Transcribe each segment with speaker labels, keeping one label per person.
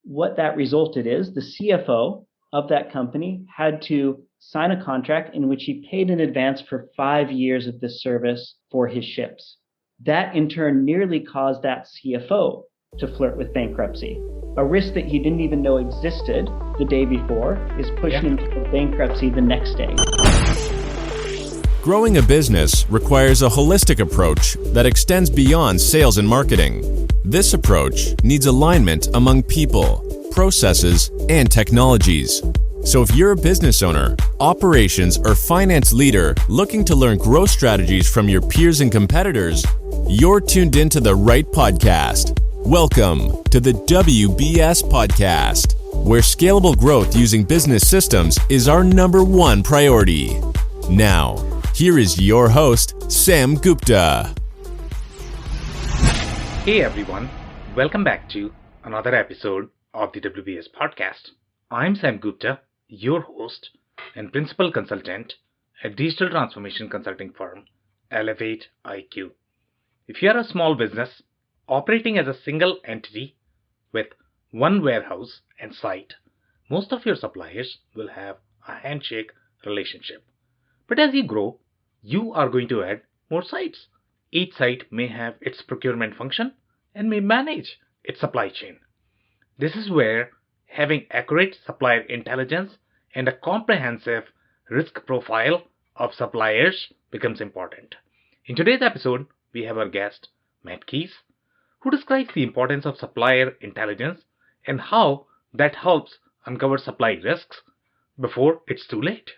Speaker 1: what that resulted is the CFO of that company had to sign a contract in which he paid in advance for 5 years of this service for his ships. That in turn nearly caused that CFO to flirt with bankruptcy. A risk that he didn't even know existed the day before is pushing him to bankruptcy the next day.
Speaker 2: Growing a business requires a holistic approach that extends beyond sales and marketing. This approach needs alignment among people, processes, and technologies. So if you're a business owner, operations, or finance leader looking to learn growth strategies from your peers and competitors, you're tuned into the right podcast. Welcome to the WBS Podcast, where scalable growth using business systems is our number one priority. Now, here is your host, Sam Gupta.
Speaker 3: Hey everyone, welcome back to another episode of the WBS Podcast. I'm Sam Gupta, your host and principal consultant at digital transformation consulting firm Elevate IQ. If you are a small business operating as a single entity with one warehouse and site, most of your suppliers will have a handshake relationship. But as you grow, you are going to add more sites. Each site may have its procurement function and may manage its supply chain. This is where having accurate supplier intelligence and a comprehensive risk profile of suppliers becomes important. In today's episode, we have our guest, Matt Keys, who describes the importance of supplier intelligence and how that helps uncover supply risks before it's too late.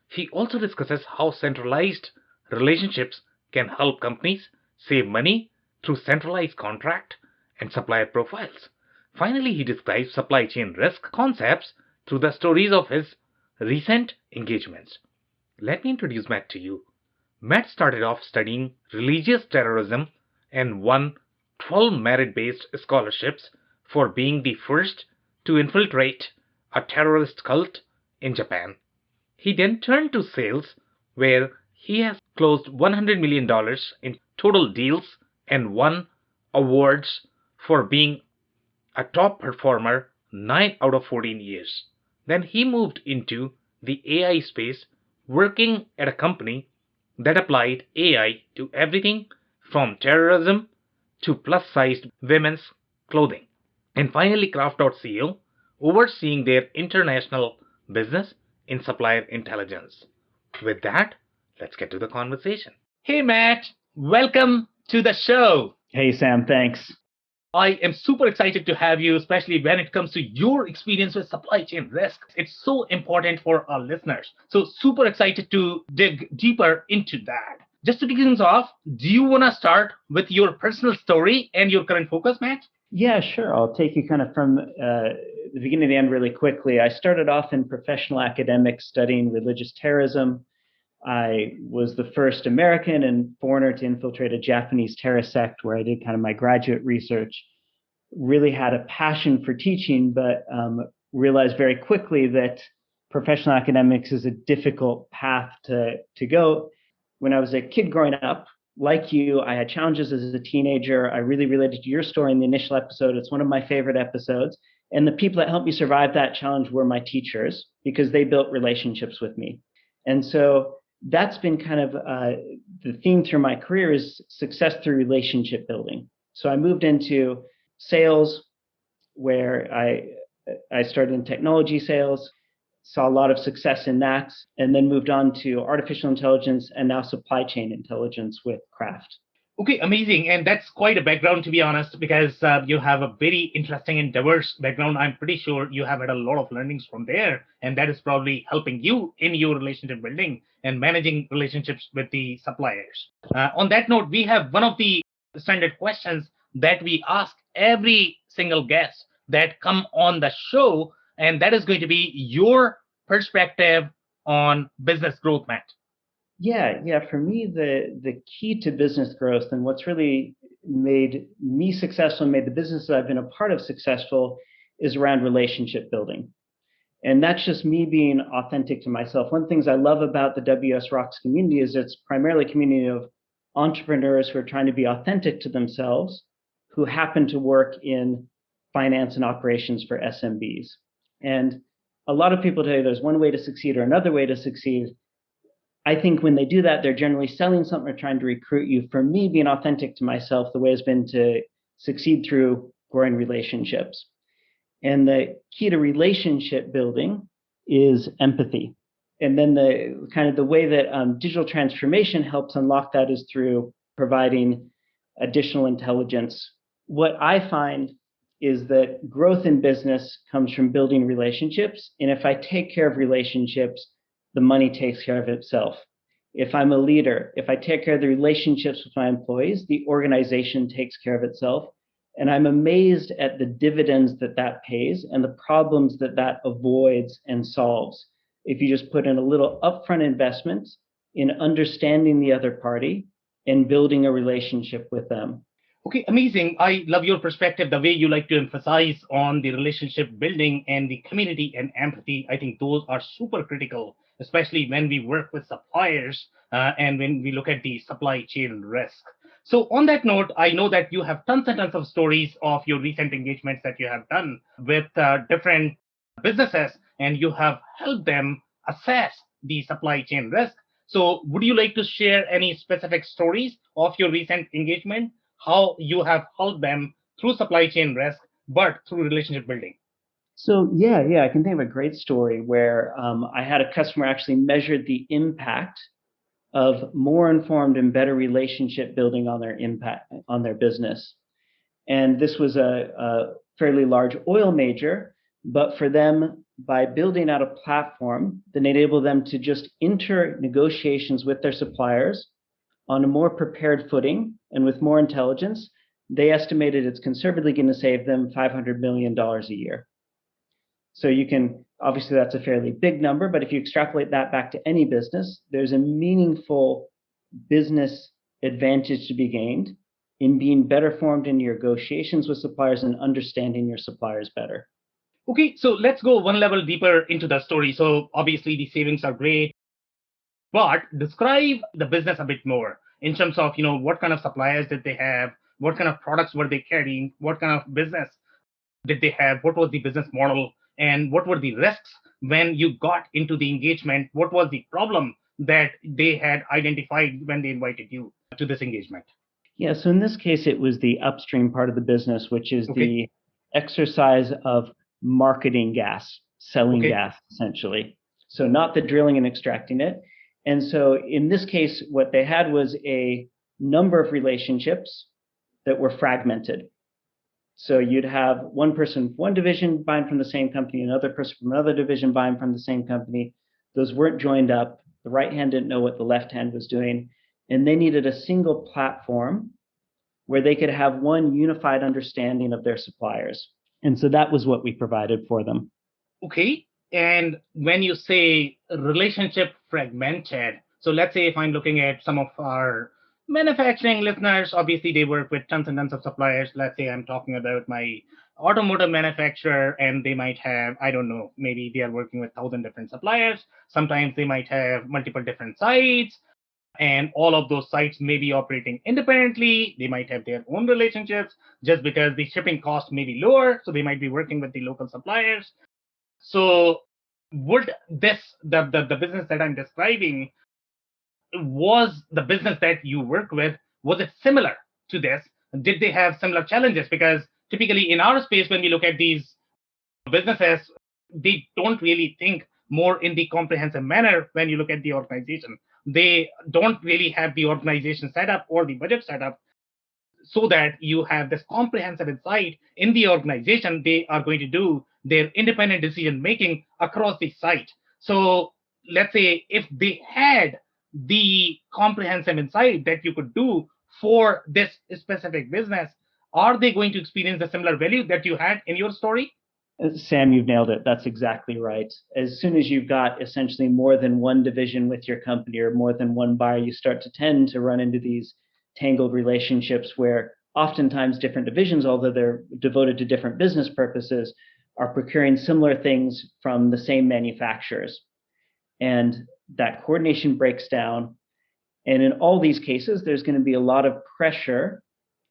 Speaker 3: He also discusses how centralized relationships can help companies save money through centralized contract and supplier profiles. Finally, he describes supply chain risk concepts through the stories of his recent engagements. Let me introduce Matt to you. Matt started off studying religious terrorism and won 12 merit-based scholarships for being the first to infiltrate a terrorist cult in Japan. He then turned to sales, where he has closed $100 million in total deals and won awards for being a top performer 9 out of 14 years. Then he moved into the AI space, working at a company that applied AI to everything from terrorism to plus-sized women's clothing. And finally, Craft.co, overseeing their international business in supplier intelligence. With that, let's get to the conversation. Hey Matt, welcome to the show.
Speaker 1: Hey Sam, thanks.
Speaker 3: I am super excited to have you, especially when it comes to your experience with supply chain risk. It's so important for our listeners. So super excited to dig deeper into that. Just to kick things off, do you want to start with your personal story and your current focus, Matt?
Speaker 1: Yeah, sure. I'll take you kind of from the beginning to the end really quickly. I started off in professional academics studying religious terrorism. I was the first American and foreigner to infiltrate a Japanese terrorist sect, where I did kind of my graduate research. Really had a passion for teaching, but realized very quickly that professional academics is a difficult path to go. When I was a kid growing up, like you, I had challenges as a teenager. I really related to your story in the initial episode. It's one of my favorite episodes. And the people that helped me survive that challenge were my teachers, because they built relationships with me. And so that's been kind of the theme through my career, is success through relationship building. So I moved into sales, where I started in technology sales, saw a lot of success in that, and then moved on to artificial intelligence and now supply chain intelligence with Craft.
Speaker 3: Okay, amazing. And that's quite a background, to be honest, because you have a very interesting and diverse background. I'm pretty sure you have had a lot of learnings from there, and that is probably helping you in your relationship building and managing relationships with the suppliers. On that note, we have one of the standard questions that we ask every single guest that come on the show, and that is going to be your perspective on business growth, Matt.
Speaker 1: Yeah. For me, the key to business growth, and what's really made me successful and made the business that I've been a part of successful, is around relationship building. And that's just me being authentic to myself. One of the things I love about the WS Rocks community is it's primarily a community of entrepreneurs who are trying to be authentic to themselves, who happen to work in finance and operations for SMBs. And a lot of people tell you there's one way to succeed or another way to succeed. I think when they do that, they're generally selling something or trying to recruit you. For me, being authentic to myself, the way has been to succeed through growing relationships. And the key to relationship building is empathy. And then the way that digital transformation helps unlock that is through providing additional intelligence. What I find is that growth in business comes from building relationships. And if I take care of relationships, the money takes care of itself. If I'm a leader, if I take care of the relationships with my employees, the organization takes care of itself. And I'm amazed at the dividends that pays and the problems that avoids and solves. If you just put in a little upfront investment in understanding the other party and building a relationship with them.
Speaker 3: Okay, amazing. I love your perspective, the way you like to emphasize on the relationship building and the community and empathy. I think those are super critical, especially when we work with suppliers and when we look at the supply chain risk. So on that note, I know that you have tons and tons of stories of your recent engagements that you have done with different businesses, and you have helped them assess the supply chain risk. So would you like to share any specific stories of your recent engagement, how you have helped them through supply chain risk, but through relationship building?
Speaker 1: So yeah, I can think of a great story where I had a customer actually measured the impact of more informed and better relationship building on their impact on their business. And this was a fairly large oil major, but for them, by building out a platform that enabled them to just enter negotiations with their suppliers on a more prepared footing and with more intelligence, they estimated it's conservatively going to save them $500 million a year. So you can, obviously that's a fairly big number, but if you extrapolate that back to any business, there's a meaningful business advantage to be gained in being better formed in your negotiations with suppliers and understanding your suppliers better.
Speaker 3: Okay, so let's go one level deeper into the story. So obviously the savings are great, but describe the business a bit more in terms of, what kind of suppliers did they have? What kind of products were they carrying? What kind of business did they have? What was the business model? And what were the risks when you got into the engagement? What was the problem that they had identified when they invited you to this engagement?
Speaker 1: Yeah, so in this case, it was the upstream part of the business, which is
Speaker 3: Okay.
Speaker 1: the exercise of marketing gas, selling
Speaker 3: Okay.
Speaker 1: gas, essentially. So not the drilling and extracting it. And so in this case, what they had was a number of relationships that were fragmented. So you'd have one person from one division buying from the same company, another person from another division buying from the same company. Those weren't joined up. The right hand didn't know what the left hand was doing. And they needed a single platform where they could have one unified understanding of their suppliers. And so that was what we provided for them.
Speaker 3: Okay. And when you say relationship fragmented, so let's say if I'm looking at some of our manufacturing listeners, obviously they work with tons and tons of suppliers. Let's say I'm talking about my automotive manufacturer, and they might have, I don't know, maybe they are working with 1,000 different suppliers. Sometimes they might have multiple different sites, and all of those sites may be operating independently. They might have their own relationships just because the shipping cost may be lower, so they might be working with the local suppliers. So would the business that I'm describing, was the business that you work with, was it similar to this? Did they have similar challenges? Because typically in our space, when we look at these businesses, they don't really think more in the comprehensive manner when you look at the organization. They don't really have the organization set up or the budget set up so that you have this comprehensive insight in the organization. They are going to do their independent decision making across the site. So let's say if they had the comprehensive insight that you could do for this specific business, are they going to experience the similar value that you had in your story?
Speaker 1: Sam, you've nailed it. That's exactly right. As soon as you've got essentially more than one division with your company or more than one buyer, you start to tend to run into these tangled relationships where oftentimes different divisions, although they're devoted to different business purposes, are procuring similar things from the same manufacturers. And that coordination breaks down. And in all these cases, there's going to be a lot of pressure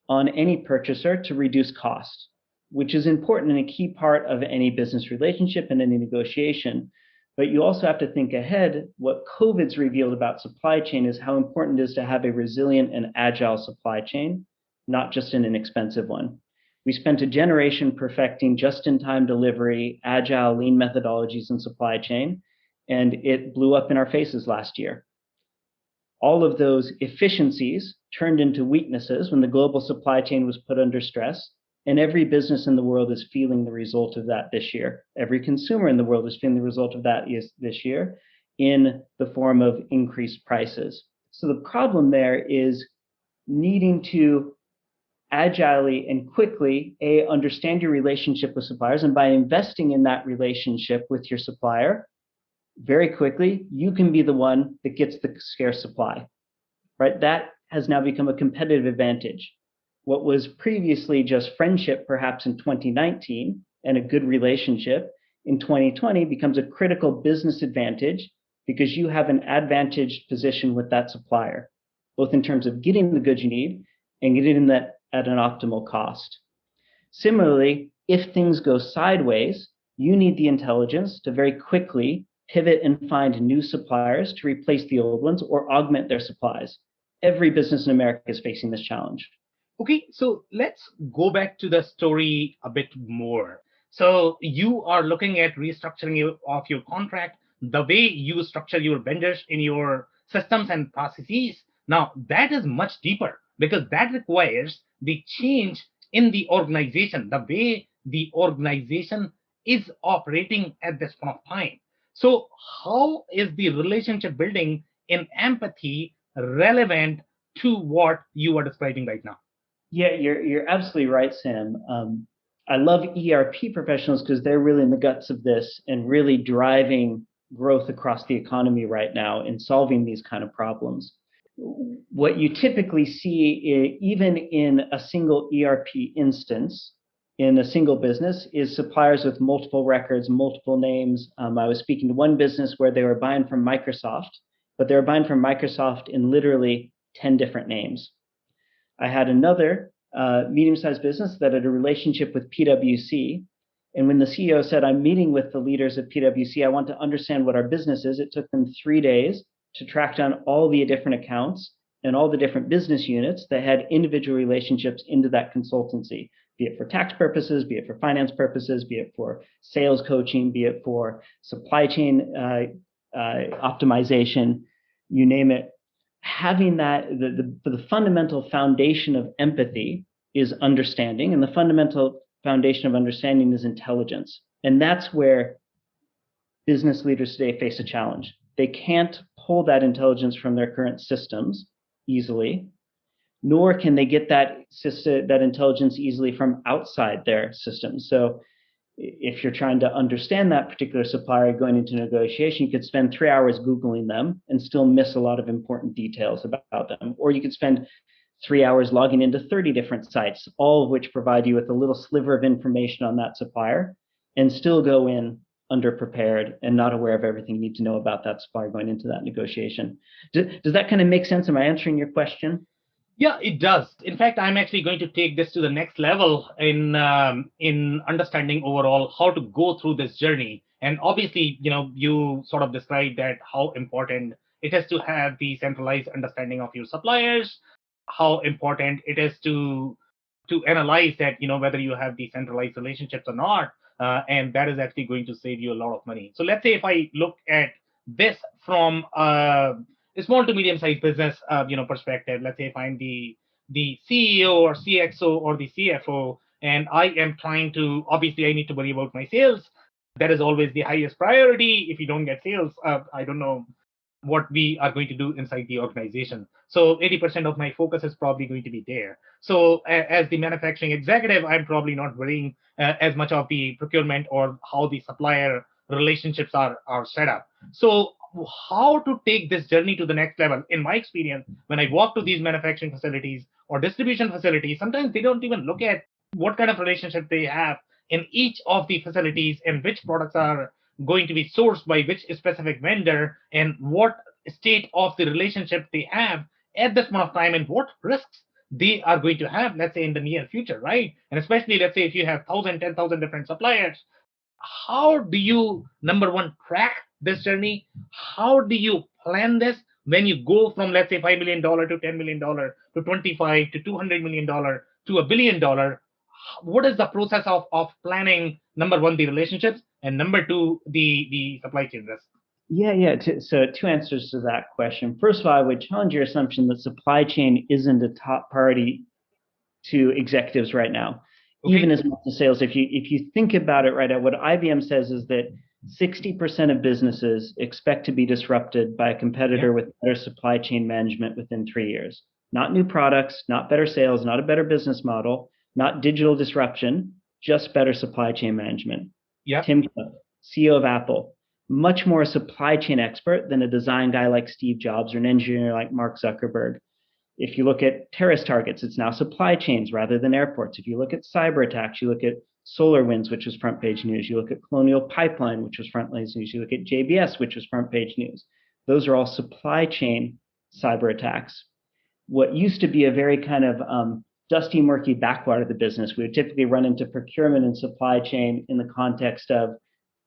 Speaker 1: on any purchaser to reduce cost. which is important and a key part of any business relationship and any negotiation. But you also have to think ahead. What COVID's revealed about supply chain is how important it is to have a resilient and agile supply chain, not just an inexpensive one. We spent a generation perfecting just-in-time delivery, agile, lean methodologies in supply chain, and it blew up in our faces last year. All of those efficiencies turned into weaknesses when the global supply chain was put under stress. And every business in the world is feeling the result of that this year. Every consumer in the world is feeling the result of that this year in the form of increased prices. So the problem there is needing to agilely and quickly, understand your relationship with suppliers. And by investing in that relationship with your supplier, very quickly, you can be the one that gets the scarce supply, right? That has now become a competitive advantage. What was previously just friendship, perhaps in 2019, and a good relationship in 2020 becomes a critical business advantage because you have an advantaged position with that supplier, both in terms of getting the goods you need and getting that at an optimal cost. Similarly, if things go sideways, you need the intelligence to very quickly pivot and find new suppliers to replace the old ones or augment their supplies. Every business in America is facing this challenge.
Speaker 3: Okay, so let's go back to the story a bit more. So you are looking at restructuring of your contract, the way you structure your vendors in your systems and processes. Now, that is much deeper because that requires the change in the organization, the way the organization is operating at this point of time. So how is the relationship building in empathy relevant to what you are describing right now?
Speaker 1: Yeah, you're absolutely right, Sam. I love ERP professionals because they're really in the guts of this and really driving growth across the economy right now in solving these kind of problems. What you typically see, even in a single ERP instance, in a single business, is suppliers with multiple records, multiple names. I was speaking to one business where they were buying from Microsoft, but they were buying from Microsoft in literally 10 different names. I had another medium-sized business that had a relationship with PwC. And when the CEO said, I'm meeting with the leaders of PwC, I want to understand what our business is, it took them 3 days to track down all the different accounts and all the different business units that had individual relationships into that consultancy, be it for tax purposes, be it for finance purposes, be it for sales coaching, be it for supply chain optimization, you name it. Having that, the fundamental foundation of empathy is understanding, and the fundamental foundation of understanding is intelligence. And that's where business leaders today face a challenge. They can't pull that intelligence from their current systems easily, nor can they get that intelligence easily from outside their systems. So if you're trying to understand that particular supplier going into negotiation, you could spend 3 hours Googling them and still miss a lot of important details about them. Or you could spend 3 hours logging into 30 different sites, all of which provide you with a little sliver of information on that supplier and still go in underprepared and not aware of everything you need to know about that supplier going into that negotiation. Does that kind of make sense? Am I answering your question?
Speaker 3: Yeah, it does. In fact, I'm actually going to take this to the next level in understanding overall how to go through this journey. And obviously, you sort of described that how important it is to have the centralized understanding of your suppliers, how important it is to analyze that, whether you have decentralized relationships or not, and that is actually going to save you a lot of money. So let's say if I look at this from a small to medium-sized business, perspective. Let's say if I'm the CEO or CXO or the CFO, and I am trying to, obviously, I need to worry about my sales. That is always the highest priority. If you don't get sales, I don't know what we are going to do inside the organization. So 80% of my focus is probably going to be there. So as the manufacturing executive, I'm probably not worrying as much of the procurement or how the supplier relationships are set up. So how to take this journey to the next level? In my experience, when I walk to these manufacturing facilities or distribution facilities, sometimes they don't even look at what kind of relationship they have in each of the facilities and which products are going to be sourced by which specific vendor and what state of the relationship they have at this point of time and what risks they are going to have, let's say, in the near future, right? And especially, let's say, if you have 1,000, 10,000 different suppliers, how do you, number one, track this journey? How do you plan this when you go from, let's say, $5 million to $10 million to 25 to $200 million to $1 billion? What is the process of planning, number one, the relationships, and number two, the supply chain risk?
Speaker 1: So two answers to that question. First of all, I would challenge your assumption that supply chain isn't a top priority to executives right now, even as much as sales. If you think about it right now, what IBM says is that 60% of businesses expect to be disrupted by a competitor with better supply chain management within 3 years. Not new products, not better sales, not a better business model, not digital disruption, just better supply chain management. Tim Cook, CEO of Apple, much more a supply chain expert than a design guy like Steve Jobs or an engineer like Mark Zuckerberg. If you look at terrorist targets, it's now supply chains rather than airports. If you look at cyber attacks, you look at SolarWinds, which was front page news. You look at Colonial Pipeline, which was front page news. You look at JBS, which was front page news. Those are all supply chain cyber attacks. What used to be a very kind of dusty, murky backwater of the business, we would typically run into procurement and supply chain in the context of,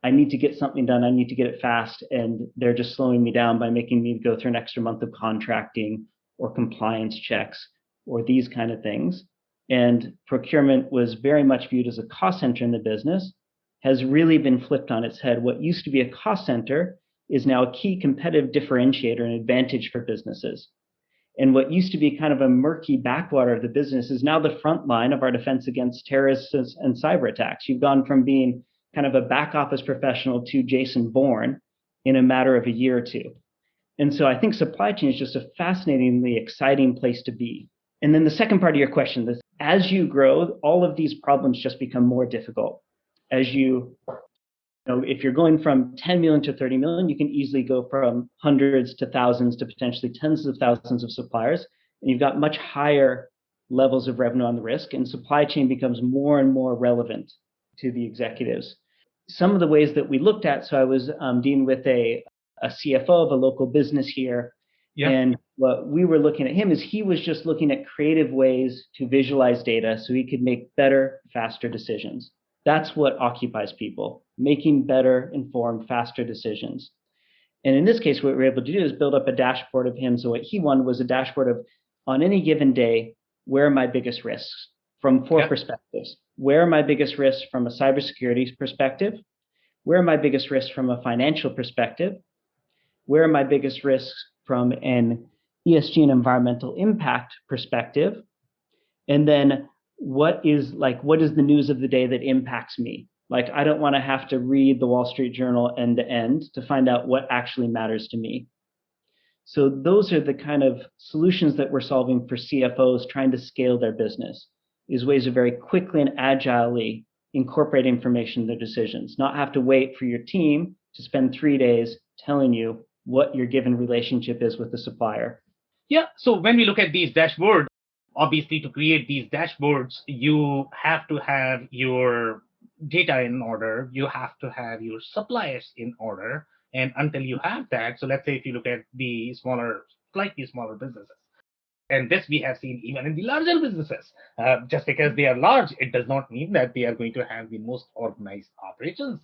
Speaker 1: I need to get something done, I need to get it fast, and they're just slowing me down by making me go through an extra month of contracting or compliance checks or these kind of things. And procurement was very much viewed as a cost center in the business, has really been flipped on its head. What used to be a cost center is now a key competitive differentiator and advantage for businesses. And what used to be kind of a murky backwater of the business is now the front line of our defense against terrorists and cyber attacks. You've gone from being kind of a back office professional to Jason Bourne in a matter of a year or two. And so I think supply chain is just a fascinatingly exciting place to be. And then the second part of your question is, as you grow, all of these problems just become more difficult. If you're going from 10 million to 30 million, you can easily go from hundreds to thousands to potentially tens of thousands of suppliers. And you've got much higher levels of revenue on the risk, and supply chain becomes more and more relevant to the executives. Some of the ways that we looked at, so I was dealing with a CFO of a local business here. And what we were looking at him is he was just looking at creative ways to visualize data so he could make better, faster decisions. That's what occupies people, making better, informed, faster decisions. And in this case, what we were able to do is build up a dashboard of him. So what he wanted was a dashboard of, on any given day, where are my biggest risks from four perspectives? Where are my biggest risks from a cybersecurity perspective? Where are my biggest risks from a financial perspective? Where are my biggest risks from an ESG and environmental impact perspective? And then what is the news of the day that impacts me? Like, I don't want to have to read the Wall Street Journal end to end to find out what actually matters to me. So those are the kind of solutions that we're solving for CFOs trying to scale their business, is ways of very quickly and agilely incorporate information in their decisions, not have to wait for your team to spend 3 days telling you what your given relationship is with the supplier.
Speaker 3: So when we look at these dashboards, obviously to create these dashboards, you have to have your data in order, you have to have your suppliers in order. And until you have that, so let's say if you look at the slightly smaller businesses, and this we have seen even in the larger businesses, just because they are large, it does not mean that they are going to have the most organized operations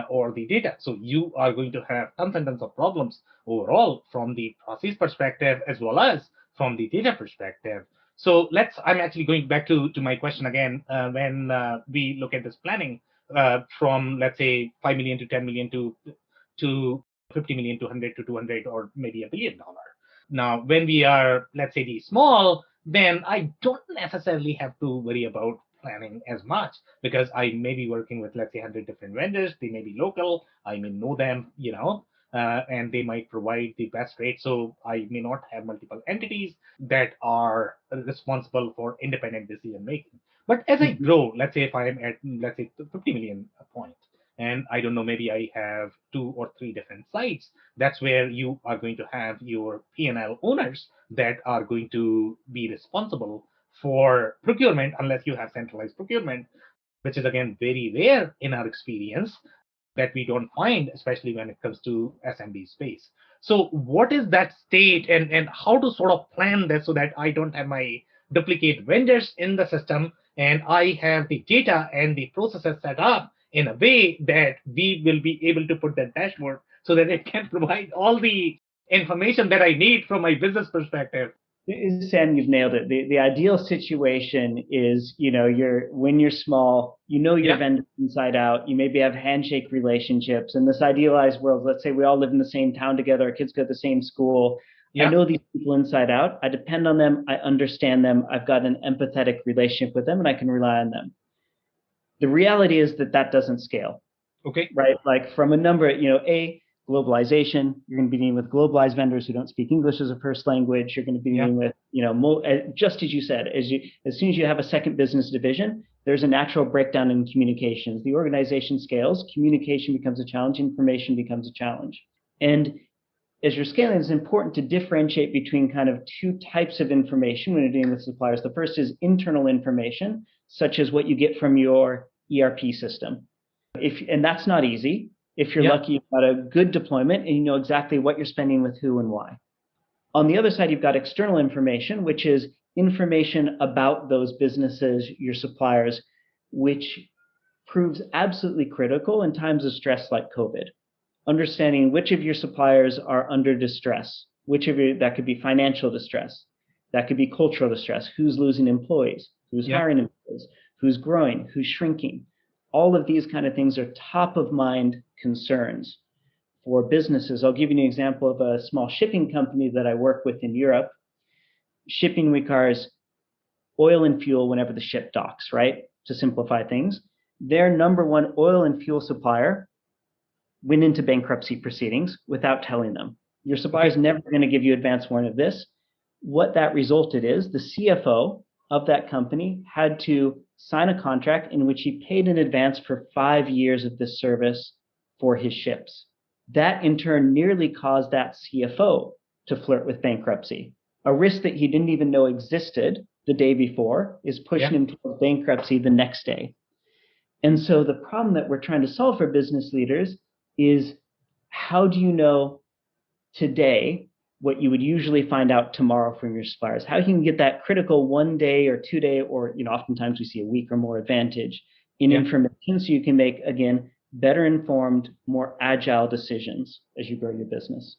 Speaker 3: or the data. So you are going to have tons and tons of problems overall from the process perspective as well as from the data perspective. So I'm actually going back to my question again. When we look at this planning from, let's say, 5 million to 10 million to 50 million to 100 to 200 or maybe $1 billion. Now, when we are, let's say, the small, then I don't necessarily have to worry about planning as much because I may be working with, let's say, 100 different vendors. They may be local. I may know them, and they might provide the best rate. So I may not have multiple entities that are responsible for independent decision making. But as I grow, let's say if I'm at, let's say, 50 million point, and I don't know, maybe I have 2 or 3 different sites, that's where you are going to have your P&L owners that are going to be responsible for procurement, unless you have centralized procurement, which is again very rare in our experience, that we don't find, especially when it comes to SMB space. So what is that state and how to sort of plan this so that I don't have my duplicate vendors in the system, and I have the data and the processes set up in a way that we will be able to put that dashboard so that it can provide all the information that I need from my business perspective.
Speaker 1: Sam, you've nailed it. The ideal situation is, when you're small, your
Speaker 3: Yeah,
Speaker 1: vendor inside out. You maybe have handshake relationships. In this idealized world, let's say we all live in the same town together, our kids go to the same school. I
Speaker 3: yeah,
Speaker 1: know these people inside out. I depend on them. I understand them. I've got an empathetic relationship with them, and I can rely on them. The reality is that doesn't scale,
Speaker 3: okay,
Speaker 1: right? Like from a number, globalization, you're going to be dealing with globalized vendors who don't speak English as a first language. You're going to be
Speaker 3: yeah,
Speaker 1: dealing with, just as you said, as soon as you have a second business division, there's a natural breakdown in communications. The organization scales, communication becomes a challenge, information becomes a challenge. And as you're scaling, it's important to differentiate between kind of two types of information when you're dealing with suppliers. The first is internal information, such as what you get from your ERP system. And that's not easy. If you're
Speaker 3: yeah,
Speaker 1: lucky, you've got a good deployment and you know exactly what you're spending with who and why. On the other side, you've got external information, which is information about those businesses, your suppliers, which proves absolutely critical in times of stress like COVID. Understanding which of your suppliers are under distress, that could be financial distress, that could be cultural distress, who's losing employees, who's
Speaker 3: yeah,
Speaker 1: hiring employees, who's growing, who's shrinking. All of these kind of things are top of mind concerns for businesses. I'll give you an example of a small shipping company that I work with in Europe. Shipping requires oil and fuel whenever the ship docks, right? To simplify things. Their number one oil and fuel supplier went into bankruptcy proceedings without telling them. Your supplier is
Speaker 3: okay,
Speaker 1: never going to give you advance warning of this. What that resulted is the CFO of that company had to sign a contract in which he paid in advance for 5 years of this service for his ships. That in turn nearly caused that CFO to flirt with bankruptcy. A risk that he didn't even know existed the day before is pushing
Speaker 3: yeah,
Speaker 1: him towards bankruptcy the next day. And so the problem that we're trying to solve for business leaders is, how do you know today what you would usually find out tomorrow from your suppliers? How you can get that critical 1 day or 2 day, or oftentimes we see a week or more advantage in
Speaker 3: yeah.
Speaker 1: information, so you can make, again, better informed, more agile decisions as you grow your business.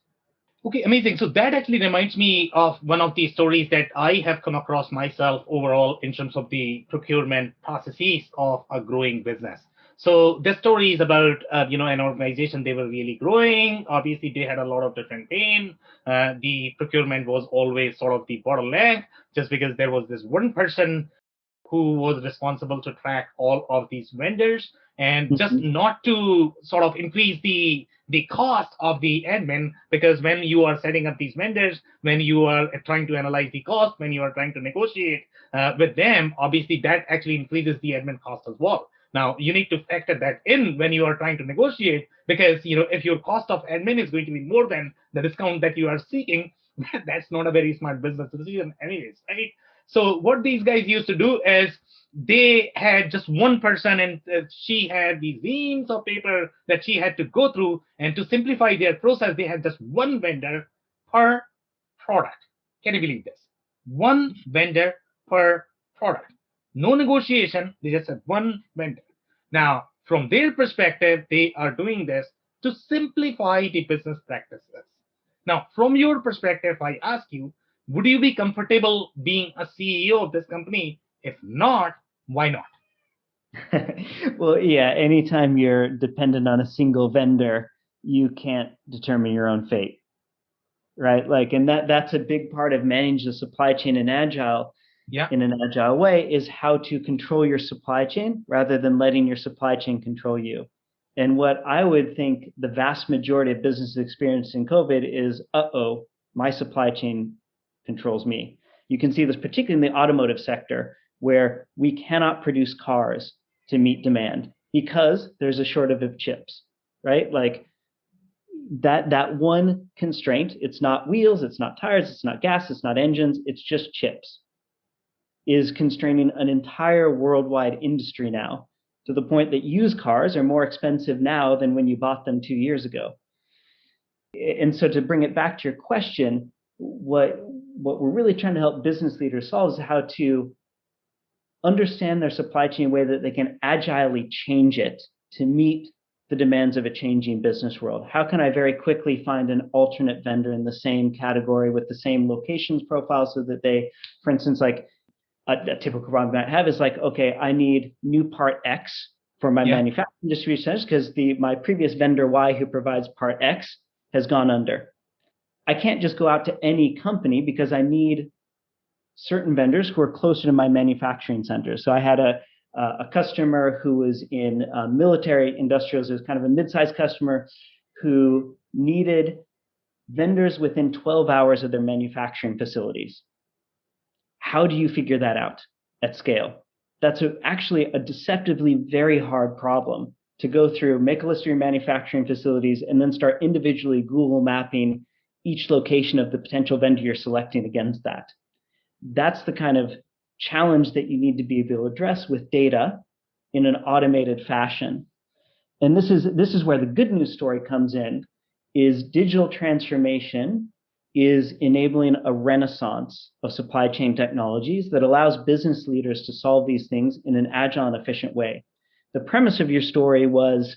Speaker 3: Okay, amazing. So that actually reminds me of one of the stories that I have come across myself overall in terms of the procurement processes of a growing business. So the story is about an organization. They were really growing. Obviously, they had a lot of different pain. The procurement was always sort of the bottleneck, just because there was this one person who was responsible to track all of these vendors, and just
Speaker 1: Mm-hmm.
Speaker 3: not to sort of increase the cost of the admin, because when you are setting up these vendors, when you are trying to analyze the cost, when you are trying to negotiate with them, obviously that actually increases the admin cost as well. Now you need to factor that in when you are trying to negotiate, because if your cost of admin is going to be more than the discount that you are seeking, that's not a very smart business decision anyways, right? So what these guys used to do is, they had just one person, and she had these reams of paper that she had to go through. And to simplify their process, they had just one vendor per product. Can you believe this? One vendor per product. No negotiation. They just had one vendor. Now, from their perspective, they are doing this to simplify the business practices. Now, from your perspective, I ask you, would you be comfortable being a CEO of this company? If not, why not?
Speaker 1: Well, yeah, anytime you're dependent on a single vendor, you can't determine your own fate, right? Like, and that's a big part of managing the supply chain
Speaker 3: Yeah,
Speaker 1: in an agile way, is how to control your supply chain rather than letting your supply chain control you. And what I would think the vast majority of businesses experience in COVID is, my supply chain controls me. You can see this particularly in the automotive sector, where we cannot produce cars to meet demand because there's a shortage of chips, right? Like that one constraint, it's not wheels, it's not tires, it's not gas, it's not engines, it's just chips, is constraining an entire worldwide industry now, to the point that used cars are more expensive now than when you bought them 2 years ago. And so to bring it back to your question, what what we're really trying to help business leaders solve is how to understand their supply chain in a way that they can agilely change it to meet the demands of a changing business world. How can I very quickly find an alternate vendor in the same category with the same locations profile so that they, for instance, like a typical problem I have is like, okay, I need new part X for my manufacturing distribution centers because my previous vendor Y who provides part X has gone under. I can't just go out to any company because I need certain vendors who are closer to my manufacturing centers. So I had a customer who was in military industrials. It was kind of a mid-sized customer who needed vendors within 12 hours of their manufacturing facilities. How do you figure that out at scale? That's actually a deceptively very hard problem to go through, make a list of your manufacturing facilities, and then start individually Google mapping each location of the potential vendor you're selecting against that. That's the kind of challenge that you need to be able to address with data in an automated fashion. And this is where the good news story comes in, is digital transformation is enabling a renaissance of supply chain technologies that allows business leaders to solve these things in an agile and efficient way. The premise of your story was,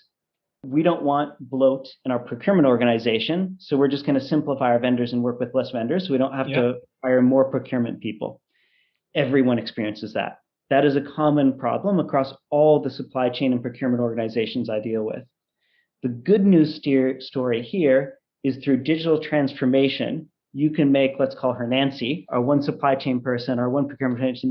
Speaker 1: we don't want bloat in our procurement organization, so we're just going to simplify our vendors and work with less vendors so we don't have to hire more procurement people. Everyone experiences that. That is a common problem across all the supply chain and procurement organizations I deal with. The good news story here is through digital transformation, you can make, let's call her Nancy, our one supply chain person, our one procurement person,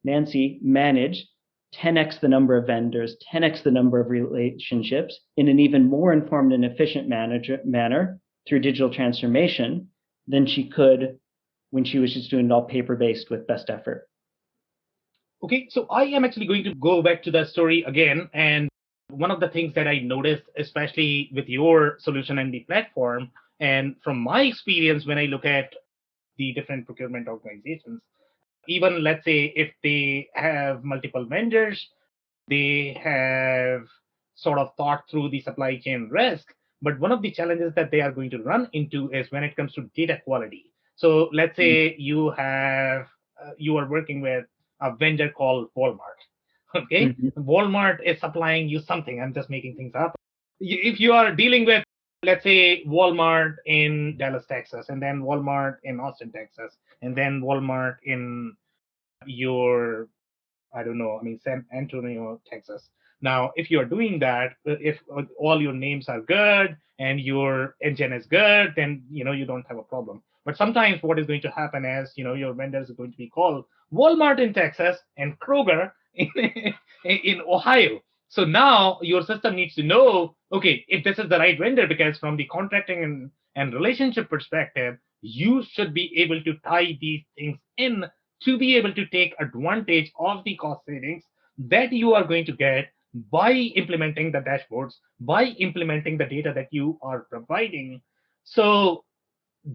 Speaker 1: Nancy manage 10x the number of vendors, 10x the number of relationships in an even more informed and efficient manner through digital transformation than she could when she was just doing it all paper-based with best effort.
Speaker 3: Okay, so I am actually going to go back to that story again. And one of the things that I noticed, especially with your solution and the platform, and from my experience when I look at the different procurement organizations, even let's say if they have multiple vendors, they have sort of thought through the supply chain risk. But one of the challenges that they are going to run into is when it comes to data quality. So let's say you are working with a vendor called Walmart. Okay, Walmart is supplying you something. I'm just making things up. If you are dealing with, let's say, Walmart in Dallas, Texas, and then Walmart in Austin, Texas, and then Walmart in your, I don't know, I mean, San Antonio, Texas. Now, if you're doing that, if all your names are good and your engine is good, then, you don't have a problem. But sometimes what is going to happen is, your vendors are going to be called Walmart in Texas and Kroger in Ohio. So now your system needs to know, okay, if this is the right vendor, because from the contracting and relationship perspective, you should be able to tie these things in to be able to take advantage of the cost savings that you are going to get by implementing the dashboards, by implementing the data that you are providing. So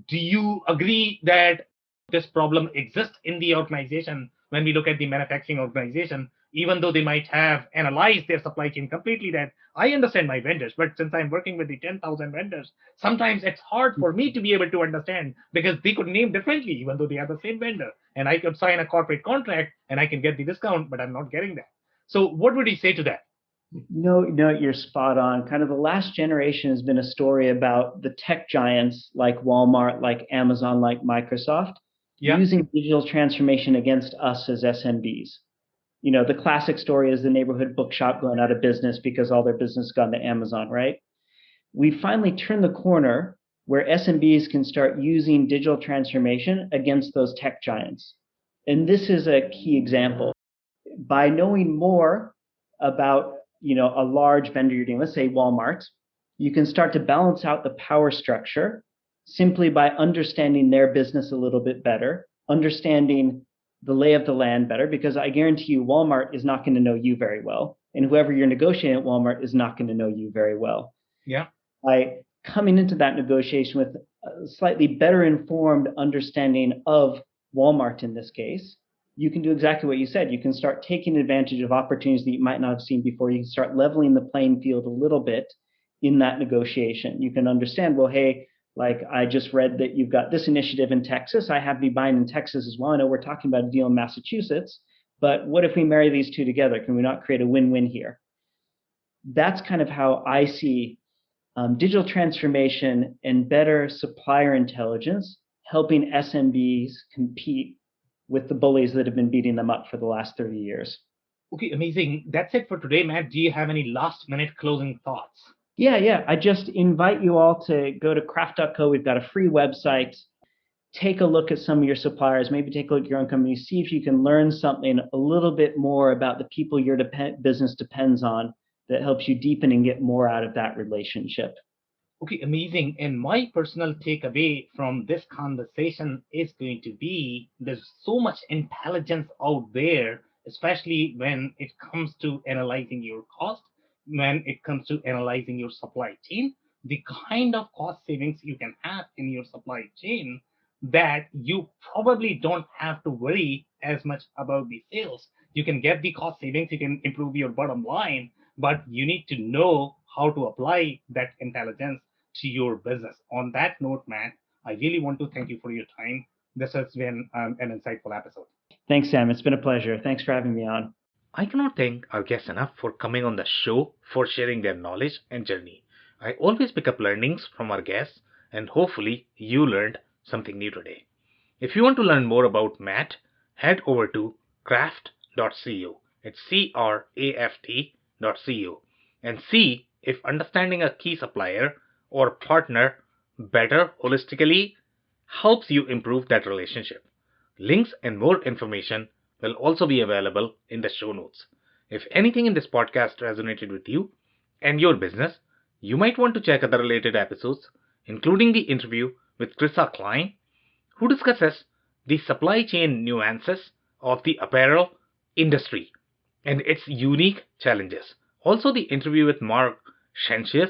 Speaker 3: do you agree that this problem exists in the organization when we look at the manufacturing organization, even though they might have analyzed their supply chain completely, that I understand my vendors, but since I'm working with the 10,000 vendors, sometimes it's hard for me to be able to understand because they could name differently, even though they are the same vendor. And I could sign a corporate contract and I can get the discount, but I'm not getting that. So what would you say to that?
Speaker 1: No, you're spot on. Kind of the last generation has been a story about the tech giants like Walmart, like Amazon, like Microsoft, using digital transformation against us as SMBs. The classic story is the neighborhood bookshop going out of business because all their business gone to Amazon, right? We finally turned the corner where SMBs can start using digital transformation against those tech giants. And this is a key example. By knowing more about a large vendor you're dealing with, let's say Walmart, you can start to balance out the power structure simply by understanding their business a little bit better, understanding the lay of the land better, because I guarantee you Walmart is not going to know you very well. And whoever you're negotiating at Walmart is not going to know you very well.
Speaker 3: Yeah.
Speaker 1: By coming into that negotiation with a slightly better informed understanding of Walmart in this case, you can do exactly what you said. You can start taking advantage of opportunities that you might not have seen before. You can start leveling the playing field a little bit in that negotiation. You can understand, well, hey, Like, I just read that you've got this initiative in Texas. I have to be buying in Texas as well. I know we're talking about a deal in Massachusetts, but what if we marry these two together? Can we not create a win-win here? That's kind of how I see digital transformation and better supplier intelligence helping SMBs compete with the bullies that have been beating them up for the last 30 years.
Speaker 3: Okay, amazing. That's it for today, Matt. Do you have any last minute closing thoughts?
Speaker 1: Yeah. I just invite you all to go to craft.co. We've got a free website. Take a look at some of your suppliers, maybe take a look at your own company, see if you can learn something a little bit more about the people your business depends on that helps you deepen and get more out of that relationship.
Speaker 3: Okay, amazing. And my personal takeaway from this conversation is going to be there's so much intelligence out there, especially when it comes to analyzing your cost, when it comes to analyzing your supply chain, the kind of cost savings you can have in your supply chain that you probably don't have to worry as much about the sales. You can get the cost savings, you can improve your bottom line, but you need to know how to apply that intelligence to your business. On that note, Matt, I really want to thank you for your time. This has been an insightful episode.
Speaker 1: Thanks, Sam. It's been a pleasure. Thanks for having me on.
Speaker 3: I cannot thank our guests enough for coming on the show, for sharing their knowledge and journey. I always pick up learnings from our guests, and hopefully you learned something new today. If you want to learn more about Matt, head over to craft.co. It's craft.co, and see if understanding a key supplier or partner better holistically helps you improve that relationship. Links and more information will also be available in the show notes. If anything in this podcast resonated with you and your business, you might want to check other related episodes, including the interview with Krissa Klein, who discusses the supply chain nuances of the apparel industry and its unique challenges. Also, the interview with Mark Shensius,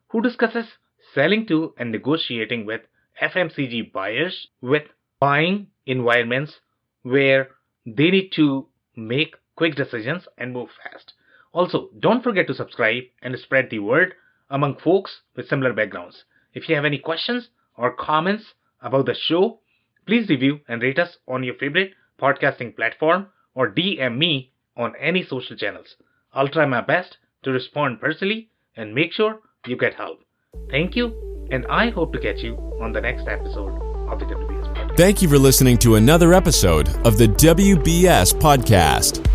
Speaker 3: who discusses selling to and negotiating with FMCG buyers with buying environments where they need to make quick decisions and move fast. Also, don't forget to subscribe and spread the word among folks with similar backgrounds. If you have any questions or comments about the show, please review and rate us on your favorite podcasting platform or DM me on any social channels. I'll try my best to respond personally and make sure you get help. Thank you, and I hope to catch you on the next episode of the WBS Podcast.
Speaker 2: Thank you for listening to another episode of the WBS Podcast.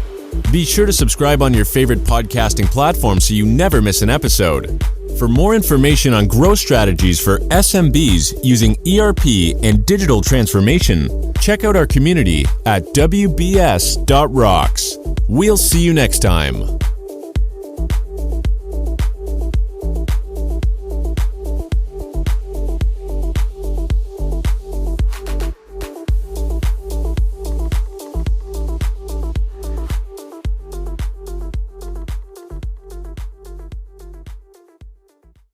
Speaker 2: Be sure to subscribe on your favorite podcasting platform so you never miss an episode. For more information on growth strategies for SMBs using ERP and digital transformation, check out our community at WBS.rocks. We'll see you next time.